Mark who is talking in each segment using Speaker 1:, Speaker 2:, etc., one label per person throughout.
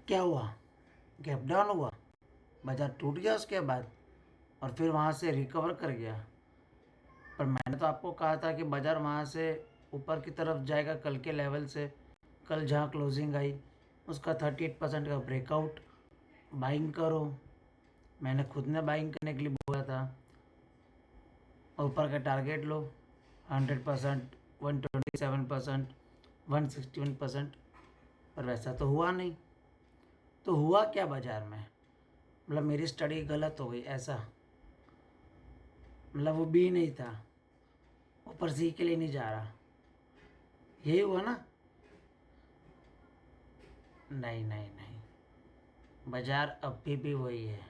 Speaker 1: क्या हुआ, gap down हुआ, बाजार टूट गया उसके बाद और फिर वहाँ से रिकवर कर गया। पर मैंने तो आपको कहा था कि बाजार वहाँ से ऊपर की तरफ जाएगा कल के लेवल से। कल जहाँ क्लोजिंग आई उसका 38% का ब्रेकआउट, बाइंग करो। मैंने खुद ने बाइंग करने के लिए बोला था। और ऊपर का टारगेट लो 100%, 127%, 161%। पर वैसा तो हुआ नहीं। तो हुआ क्या बाजार में? मतलब मेरी स्टडी गलत हो गई ऐसा? मतलब वो बी नहीं था, ऊपर सी के लिए नहीं जा रहा, यही हुआ ना? नहीं नहीं नहीं, बाजार अभी भी वही है,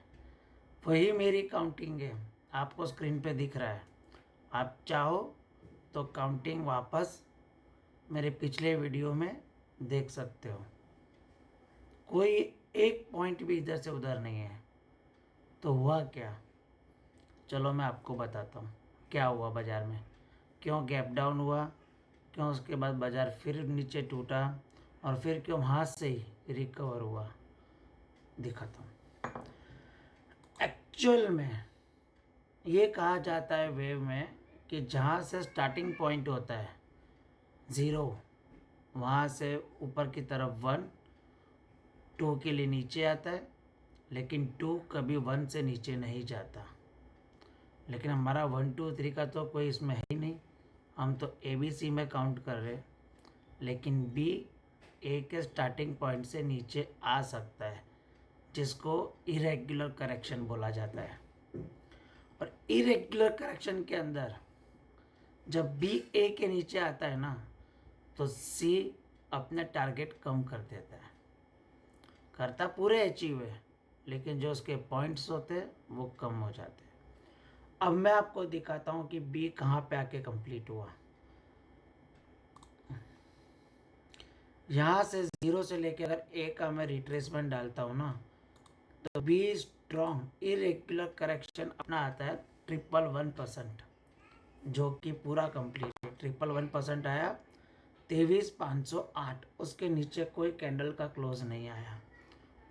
Speaker 1: वही मेरी काउंटिंग है। आपको स्क्रीन पे दिख रहा है। आप चाहो तो काउंटिंग वापस मेरे पिछले वीडियो में देख सकते हो। कोई एक पॉइंट भी इधर से उधर नहीं है। तो हुआ क्या, चलो मैं आपको बताता हूँ क्या हुआ बाज़ार में। क्यों गैप डाउन हुआ, क्यों उसके बाद बाज़ार फिर नीचे टूटा, और फिर क्यों वहाँ से ही रिकवर हुआ, दिखाता हूँ। एक्चुअल में ये कहा जाता है वेव में कि जहाँ से स्टार्टिंग पॉइंट होता है 0, वहाँ से ऊपर की तरफ 1, 2 के लिए नीचे आता है, लेकिन 2 कभी 1 से नीचे नहीं जाता। लेकिन हमारा 1 2 3 का तो कोई इसमें है ही नहीं, हम तो ABC में काउंट कर रहे हैं। लेकिन बी ए के स्टार्टिंग पॉइंट से नीचे आ सकता है, जिसको इरेगुलर करेक्शन बोला जाता है। और इरेगुलर करेक्शन के अंदर जब बी ए के नीचे आता है ना, तो सी अपने टारगेट कम कर देता है। करता पूरे अचीव है, लेकिन जो उसके पॉइंट्स होते हैं वो कम हो जाते हैं। अब मैं आपको दिखाता हूँ कि बी कहाँ पे आके कंप्लीट हुआ। यहाँ से 0 से लेके अगर ए का मैं रिट्रेसमेंट डालता हूँ ना, तो बी स्ट्रॉन्ग इरेगुलर करेक्शन अपना आता है 111%, जो कि पूरा कंप्लीट है। 111% आया 23,508। उसके नीचे कोई कैंडल का क्लोज नहीं आया।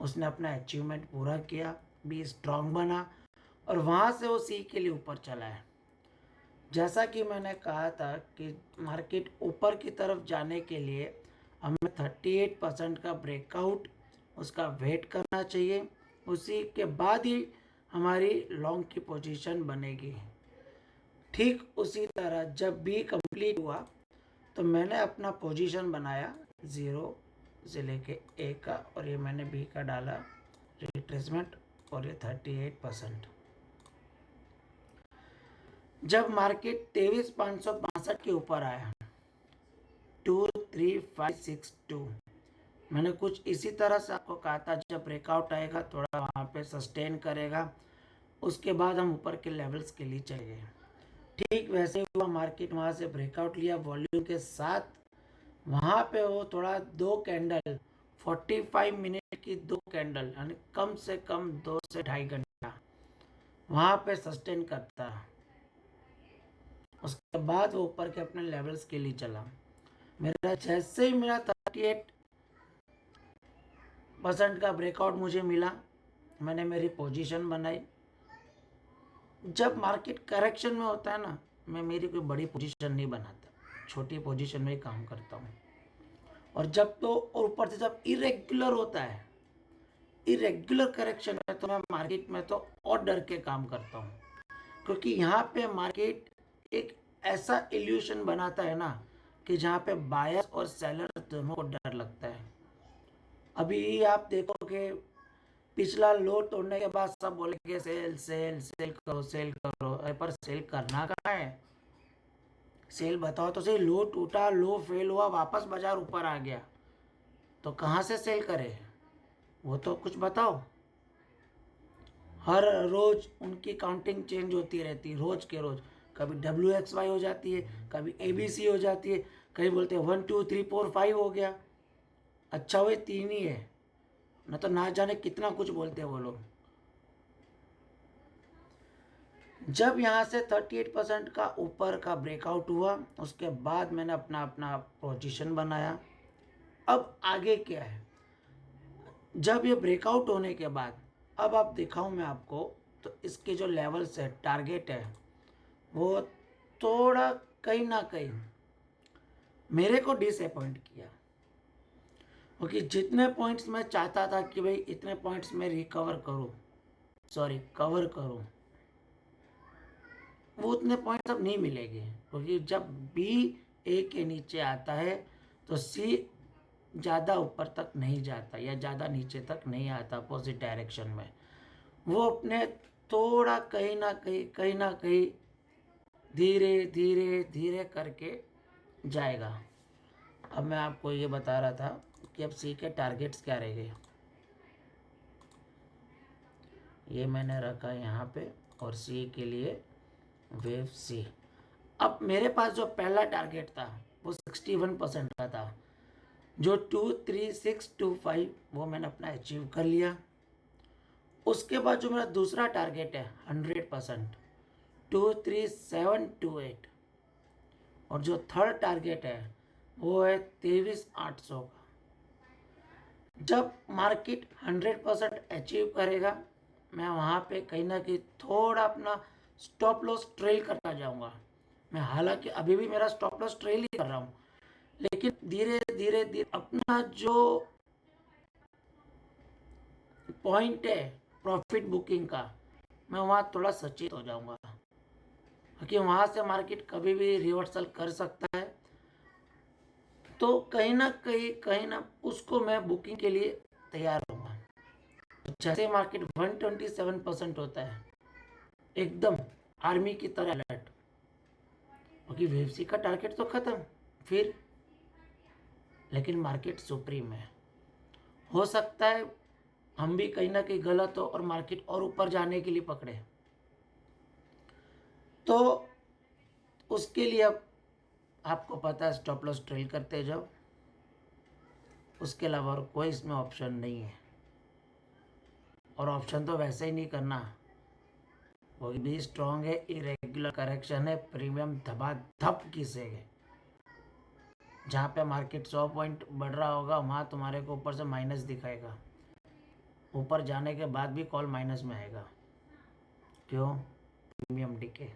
Speaker 1: उसने अपना अचीवमेंट पूरा किया, बी स्ट्रॉन्ग बना और वहाँ से वो सी के लिए ऊपर चला है। जैसा कि मैंने कहा था कि मार्केट ऊपर की तरफ जाने के लिए हमें 38% का ब्रेकआउट उसका वेट करना चाहिए, उसी के बाद ही हमारी लॉन्ग की पोजीशन बनेगी। ठीक उसी तरह जब बी कंप्लीट हुआ तो मैंने अपना पोजीशन बनाया 0 से लेके ए का, और ये मैंने बी का डाला रिट्रेसमेंट, और ये 38%। जब मार्केट 23,565 के ऊपर आया 23562, मैंने कुछ इसी तरह से आपको कहा था जब ब्रेकआउट आएगा थोड़ा वहाँ पे सस्टेन करेगा, उसके बाद हम ऊपर के लेवल्स के लिए चले गए। ठीक वैसे ही हुआ, मार्केट वहाँ से ब्रेकआउट लिया वॉल्यूम के साथ। वहाँ पे वो थोड़ा 2 कैंडल 45 मिनट की 2 कैंडल यानी कम से कम 2 से 2.5 घंटा वहाँ पे सस्टेन करता। उसके बाद वो ऊपर के अपने लेवल्स के लिए चला। मेरा जैसे ही मेरा 38% का ब्रेकआउट मुझे मिला, मैंने मेरी पोजीशन बनाई। जब मार्केट करेक्शन में होता है ना, मैं मेरी कोई बड़ी पोजीशन नहीं बनाता, छोटी पोजीशन में ही काम करता हूँ। और जब तो और ऊपर से जब इरेगुलर होता है, इरेगुलर करेक्शन है, तो मैं मार्केट में तो और डर के काम करता हूँ, क्योंकि यहाँ पे मार्केट एक ऐसा इल्यूशन बनाता है ना कि जहाँ पे बायर्स और सेलर दोनों को डर लगता है। अभी आप देखोगे पिछला लो तोड़ने के बाद सब बोलेंगे सेल सेल सेल करो सेल करो। अरे पर सेल करना कहाँ है? सेल बताओ तो सही। लो टूटा, लो फेल हुआ, वापस बाजार ऊपर आ गया, तो कहाँ से सेल करे? वो तो कुछ बताओ। हर रोज उनकी काउंटिंग चेंज होती रहती है, रोज के रोज। कभी WXY हो जाती है, कभी ABC हो जाती है, कभी बोलते हैं 1 2 3 4 5 हो गया। अच्छा हुए 3 ही है, न तो ना जाने कितना कुछ बोलते हैं वो लोग। जब यहाँ से 38% का ऊपर का ब्रेकआउट हुआ, उसके बाद मैंने अपना अपना पोजीशन बनाया। अब आगे क्या है? जब ये ब्रेकआउट होने के बाद अब आप दिखाऊं मैं आपको, तो इसके जो लेवल्स है, टारगेट है, वो थोड़ा कहीं ना कहीं मेरे को डिसअपॉइंट किया, क्योंकि जितने पॉइंट्स मैं चाहता था कि भाई इतने पॉइंट्स मैं रिकवर करूं, सॉरी कवर करूं, वो उतने पॉइंट्स अब नहीं मिलेंगे, क्योंकि जब बी ए के नीचे आता है तो सी ज़्यादा ऊपर तक नहीं जाता या ज़्यादा नीचे तक नहीं आता अपोजिट डायरेक्शन में। वो अपने थोड़ा कहीं ना कहीं धीरे धीरे धीरे करके जाएगा। अब मैं आपको ये बता रहा था कि अब सी के टारगेट्स क्या रहेंगे। ये मैंने रखा यहाँ पे, और सी के लिए वेव सी। अब मेरे पास जो पहला टारगेट था वो 61% का था, जो 23625 वो मैंने अपना अचीव कर लिया। उसके बाद जो मेरा दूसरा टारगेट है 100%, 23728, और जो थर्ड टारगेट है वो है 23800 का। जब मार्केट 100% अचीव करेगा, मैं वहाँ पे कहीं ना कहीं थोड़ा अपना स्टॉप लॉस ट्रेल करता जाऊँगा। मैं हालांकि अभी भी मेरा स्टॉप लॉस ट्रेल ही कर रहा हूँ, लेकिन धीरे धीरे धीरे अपना जो पॉइंट है प्रॉफिट बुकिंग का, मैं वहाँ थोड़ा सचेत हो जाऊँगा, क्योंकि वहाँ से मार्केट कभी भी रिवर्सल कर सकता है। तो कहीं ना उसको मैं बुकिंग के लिए तैयार रहूँगा। जैसे मार्केट 127% होता है, एकदम आर्मी की तरह अलर्ट, क्योंकि वेवसी का टारगेट तो खत्म फिर, लेकिन मार्केट सुप्रीम है। हो सकता है हम भी कहीं ना कहीं गलत हो और मार्केट और ऊपर जाने के लिए पकड़े, तो उसके लिए अब आपको पता है स्टॉप लॉस ट्रेल करते जाओ, उसके अलावा और कोई इसमें ऑप्शन नहीं है। और ऑप्शन तो वैसे ही नहीं करना, वो भी स्ट्रॉन्ग है, इरेगुलर करेक्शन है, प्रीमियम धबाधप घिसेंगे। जहाँ पे मार्केट 100 पॉइंट बढ़ रहा होगा वहाँ तुम्हारे को ऊपर से माइनस दिखाएगा, ऊपर जाने के बाद भी कॉल माइनस में आएगा। क्यों? Premium decay.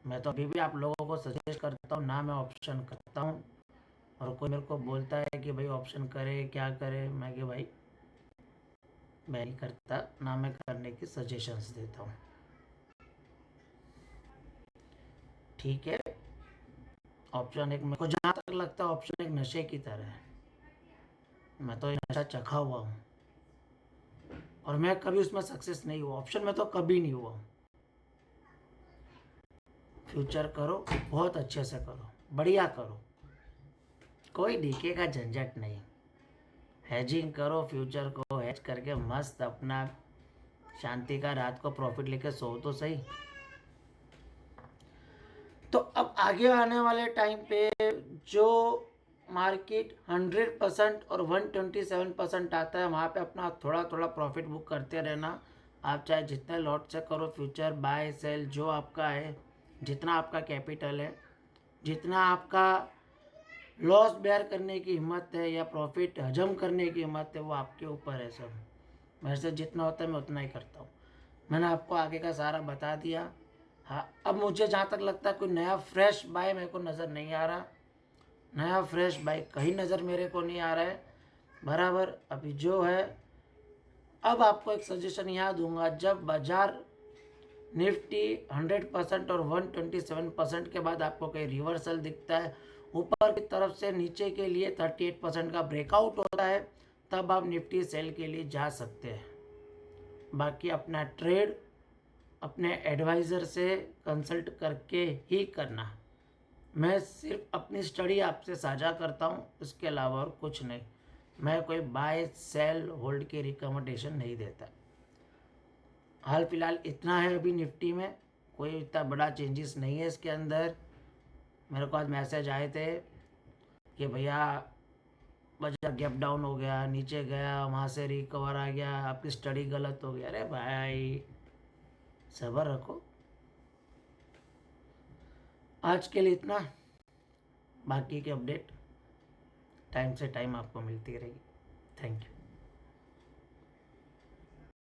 Speaker 1: मैं तो अभी भी आप लोगों को सजेस्ट करता हूँ ना, मैं ऑप्शन करता हूँ, और कोई मेरे को बोलता है कि भाई ऑप्शन करे क्या करे, मैं कि भाई मैं नहीं करता ना, मैं करने की सजेशंस देता हूँ। ठीक है। ऑप्शन एक मेरे को जहाँ तक लगता है ऑप्शन एक नशे की तरह है, मैं तो ये नशा चखा हुआ हूँ, और मैं कभी उसमें सक्सेस नहीं हुआ, ऑप्शन में तो कभी नहीं हुआ हूँ। फ्यूचर करो, बहुत अच्छे से करो, बढ़िया करो, कोई डीके का झंझट नहीं। हेजिंग करो, फ्यूचर को हेज करके मस्त अपना शांति का रात को प्रॉफिट लेके सो तो सही। तो अब आगे आने वाले टाइम पे जो मार्केट 100% और 127% आता है, वहाँ पे अपना थोड़ा थोड़ा प्रॉफिट बुक करते रहना। आप चाहे जितने लॉट से करो फ्यूचर, बाय सेल जो आपका है, जितना आपका कैपिटल है, जितना आपका लॉस बेयर करने की हिम्मत है या प्रॉफिट हजम करने की हिम्मत है, वो आपके ऊपर है सब। मेरे से जितना होता है मैं उतना ही करता हूँ। मैंने आपको आगे का सारा बता दिया। हाँ, अब मुझे जहाँ तक लगता है कोई नया फ्रेश बाय मेरे को नज़र नहीं आ रहा, नया फ्रेश बाय कहीं नज़र मेरे को नहीं आ रहा है बराबर। अभी जो है, अब आपको एक सजेशन यहाँ दूंगा, जब बाजार निफ्टी 100% और 127% के बाद आपको कहीं रिवर्सल दिखता है, ऊपर की तरफ से नीचे के लिए 38% का ब्रेकआउट होता है, तब आप निफ्टी सेल के लिए जा सकते हैं। बाकी अपना ट्रेड अपने एडवाइज़र से कंसल्ट करके ही करना। मैं सिर्फ अपनी स्टडी आपसे साझा करता हूँ, इसके अलावा और कुछ नहीं। मैं कोई बाय सेल होल्ड की रिकमेंडेशन नहीं देता। हाल फिलहाल इतना है अभी निफ्टी में, कोई इतना बड़ा चेंजेस नहीं है इसके अंदर। मेरे को आज मैसेज आए थे कि भैया बाजार गैप डाउन हो गया, नीचे गया, वहाँ से रिकवर आ गया, आपकी स्टडी गलत हो गई। अरे भाई सब्र रखो। आज के लिए इतना, बाकी की अपडेट टाइम से टाइम आपको मिलती रहेगी। Thank you.